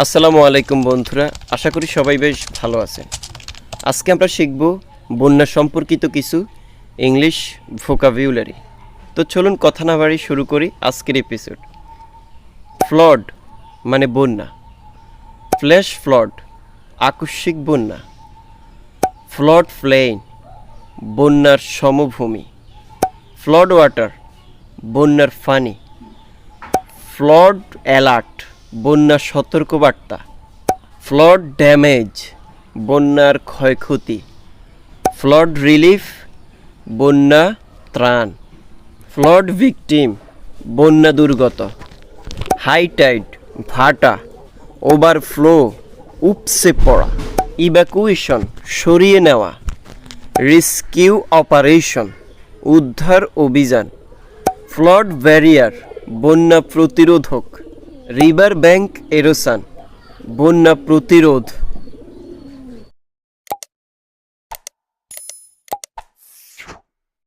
আসসালামু আলাইকুম বন্ধুরা, আশা করি সবাই বেশ ভালো আছেন। আজকে আমরা শিখব বন্যা সম্পর্কিত কিছু ইংলিশ ভোকাবুলারি। তো চলুন কথা না বাড়িয়ে শুরু করি আজকের এপিসোড। ফ্লড মানে বন্যা, ফ্ল্যাশ ফ্লড আকস্মিক বন্যা, ফ্লড প্লেইন বন্যার সমভূমি, ফ্লড ওয়াটার বন্যার পানি, ফ্লড অ্যালার্ট বন্যার সতর্কবার্তা, ফ্লড ড্যামেজ বন্যার ক্ষয়ক্ষতি, ফ্লড রিলিফ বন্যা ত্রাণ, ফ্লড ভিকটিম বন্যা দুর্গত, হাই টাইড ভাটা, ওভারফ্লো উপসে পড়া, ইভ্যাকুয়েশন সরিয়ে নেওয়া, রেস্কিউ অপারেশন উদ্ধার অভিযান, ফ্লড ব্যারিয়ার বন্যা প্রতিরোধক, রিভার ব্যাংক এরোশন বন্যা প্রতিরোধ,